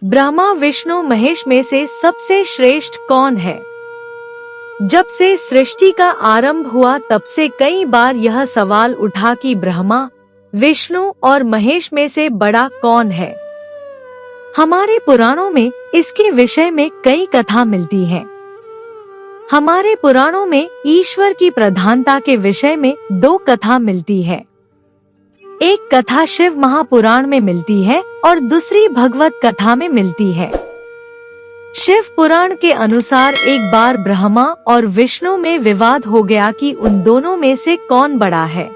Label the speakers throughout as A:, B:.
A: ब्रह्मा विष्णु महेश में से सबसे श्रेष्ठ कौन है? जब से सृष्टि का आरंभ हुआ तब से कई बार यह सवाल उठा कि ब्रह्मा विष्णु और महेश में से बड़ा कौन है। हमारे पुराणों में इसके विषय में कई कथा मिलती हैं। हमारे पुराणों में ईश्वर की प्रधानता के विषय में 2 कथा मिलती है। एक कथा शिव महापुराण में मिलती है और दूसरी भगवत कथा में मिलती है। शिव पुराण के अनुसार एक बार ब्रह्मा और विष्णु में विवाद हो गया कि उन दोनों में से कौन बड़ा है।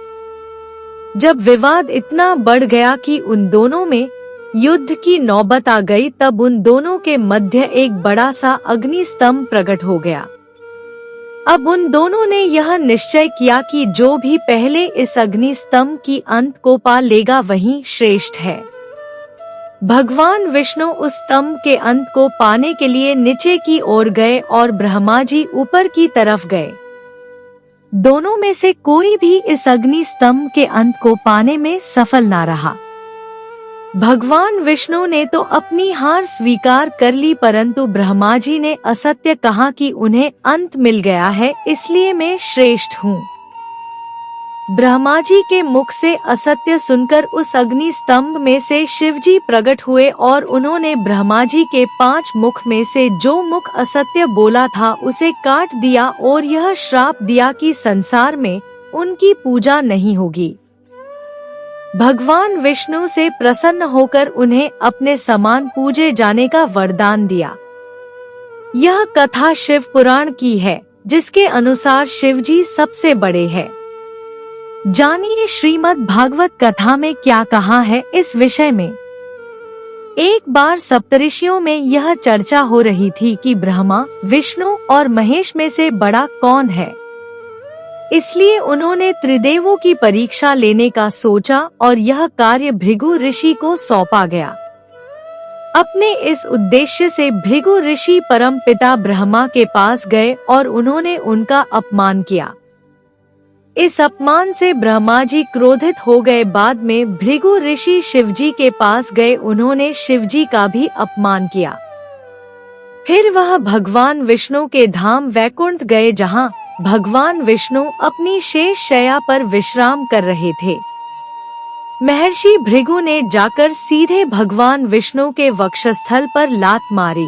A: जब विवाद इतना बढ़ गया कि उन दोनों में युद्ध की नौबत आ गई, तब उन दोनों के मध्य एक बड़ा सा अग्नि स्तंभ प्रकट हो गया। अब उन दोनों ने यह निश्चय किया कि जो भी पहले इस अग्नि स्तंभ की अंत को पा लेगा वही श्रेष्ठ है। भगवान विष्णु उस स्तंभ के अंत को पाने के लिए नीचे की ओर गए और ब्रह्मा जी ऊपर की तरफ गए। दोनों में से कोई भी इस अग्नि स्तंभ के अंत को पाने में सफल ना रहा। भगवान विष्णु ने तो अपनी हार स्वीकार कर ली, परंतु ब्रह्मा जी ने असत्य कहा कि उन्हें अंत मिल गया है, इसलिए मैं श्रेष्ठ हूँ। ब्रह्मा जी के मुख से असत्य सुनकर उस अग्नि स्तंभ में से शिव जी प्रकट हुए और उन्होंने ब्रह्मा जी के 5 मुख में से जो मुख असत्य बोला था उसे काट दिया और यह श्राप दिया कि संसार में उनकी पूजा नहीं होगी। भगवान विष्णु से प्रसन्न होकर उन्हें अपने समान पूजे जाने का वरदान दिया। यह कथा शिव पुराण की है, जिसके अनुसार शिव जी सबसे बड़े हैं। जानिए श्रीमद् भागवत कथा में क्या कहा है इस विषय में। एक बार सप्तऋषियों में यह चर्चा हो रही थी कि ब्रह्मा विष्णु और महेश में से बड़ा कौन है। इसलिए उन्होंने त्रिदेवों की परीक्षा लेने का सोचा और यह कार्य भृगु ऋषि को सौंपा गया। अपने इस उद्देश्य से भृगु ऋषि परम पिता ब्रह्मा के पास गए और उन्होंने उनका अपमान किया। इस अपमान से ब्रह्मा जी क्रोधित हो गए। बाद में भृगु ऋषि शिवजी के पास गए, उन्होंने शिवजी का भी अपमान किया। फिर वह भगवान विष्णु के धाम वैकुंठ गए, जहाँ भगवान विष्णु अपनी शेष शैया पर विश्राम कर रहे थे। महर्षि भृगु ने जाकर सीधे भगवान विष्णु के वक्षस्थल पर लात मारी।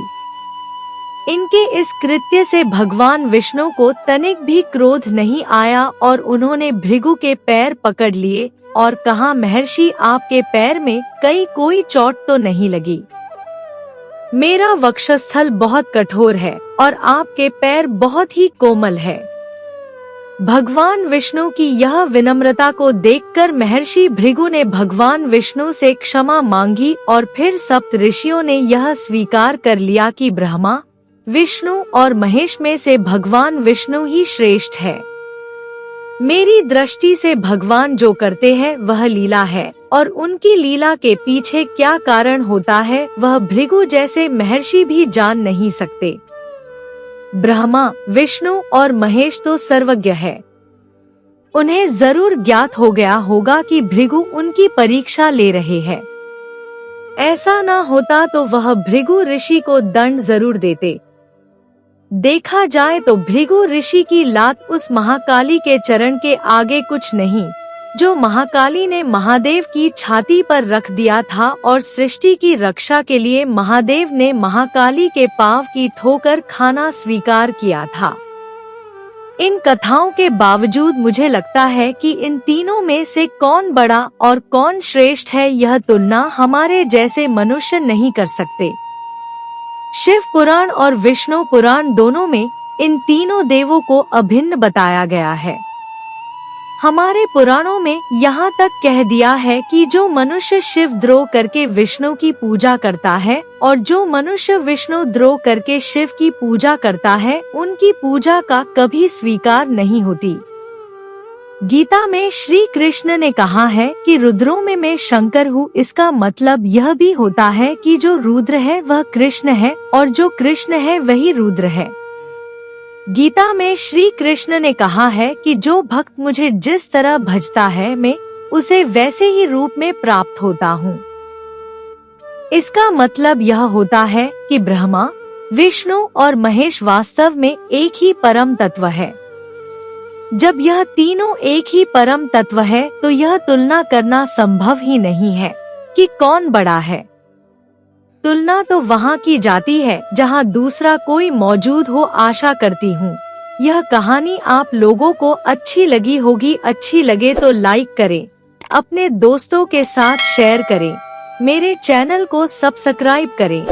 A: इनके इस कृत्य से भगवान विष्णु को तनिक भी क्रोध नहीं आया और उन्होंने भृगु के पैर पकड़ लिए और कहा, महर्षि आपके पैर में कोई चोट तो नहीं लगी? मेरा वक्षस्थल बहुत कठोर है और आपके पैर बहुत ही कोमल है। भगवान विष्णु की यह विनम्रता को देखकर महर्षि भृगु ने भगवान विष्णु से क्षमा मांगी और फिर सप्त ऋषियों ने यह स्वीकार कर लिया कि ब्रह्मा विष्णु और महेश में से भगवान विष्णु ही श्रेष्ठ है। मेरी दृष्टि से भगवान जो करते हैं वह लीला है और उनकी लीला के पीछे क्या कारण होता है वह भृगु जैसे महर्षि भी जान नहीं सकते। ब्रह्मा विष्णु और महेश तो सर्वज्ञ है। उन्हें जरूर ज्ञात हो गया होगा कि भृगु उनकी परीक्षा ले रहे हैं। ऐसा ना होता तो वह भृगु ऋषि को दंड जरूर देते। देखा जाए तो भृगु ऋषि की लात उस महाकाली के चरण के आगे कुछ नहीं, जो महाकाली ने महादेव की छाती पर रख दिया था और सृष्टि की रक्षा के लिए महादेव ने महाकाली के पांव की ठोकर खाना स्वीकार किया था। इन कथाओं के बावजूद मुझे लगता है कि इन तीनों में से कौन बड़ा और कौन श्रेष्ठ है, यह तुलना हमारे जैसे मनुष्य नहीं कर सकते। शिव पुराण और विष्णु पुराण दोनों में इन तीनों देवों को अभिन्न बताया गया है। हमारे पुराणों में यहाँ तक कह दिया है कि जो मनुष्य शिव द्रोह करके विष्णु की पूजा करता है और जो मनुष्य विष्णु द्रोह करके शिव की पूजा करता है, उनकी पूजा का कभी स्वीकार नहीं होती। गीता में श्री कृष्ण ने कहा है कि रुद्रों में मैं शंकर हूँ। इसका मतलब यह भी होता है कि जो रुद्र है वह कृष्ण है और जो कृष्ण है वही रुद्र है। गीता में श्री कृष्ण ने कहा है कि जो भक्त मुझे जिस तरह भजता है मैं उसे वैसे ही रूप में प्राप्त होता हूँ। इसका मतलब यह होता है कि ब्रह्मा, विष्णु और महेश वास्तव में एक ही परम तत्व है। जब यह तीनों एक ही परम तत्व है तो यह तुलना करना संभव ही नहीं है कि कौन बड़ा है। तुलना तो वहाँ की जाती है जहाँ दूसरा कोई मौजूद हो। आशा करती हूँ यह कहानी आप लोगों को अच्छी लगी होगी। अच्छी लगे तो लाइक करें, अपने दोस्तों के साथ शेयर करें, मेरे चैनल को सब्सक्राइब करें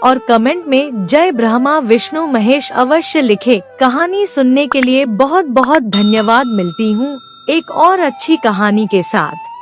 A: और कमेंट में जय ब्रह्मा विष्णु महेश अवश्य लिखें। कहानी सुनने के लिए बहुत बहुत धन्यवाद। मिलती हूँ एक और अच्छी कहानी के साथ।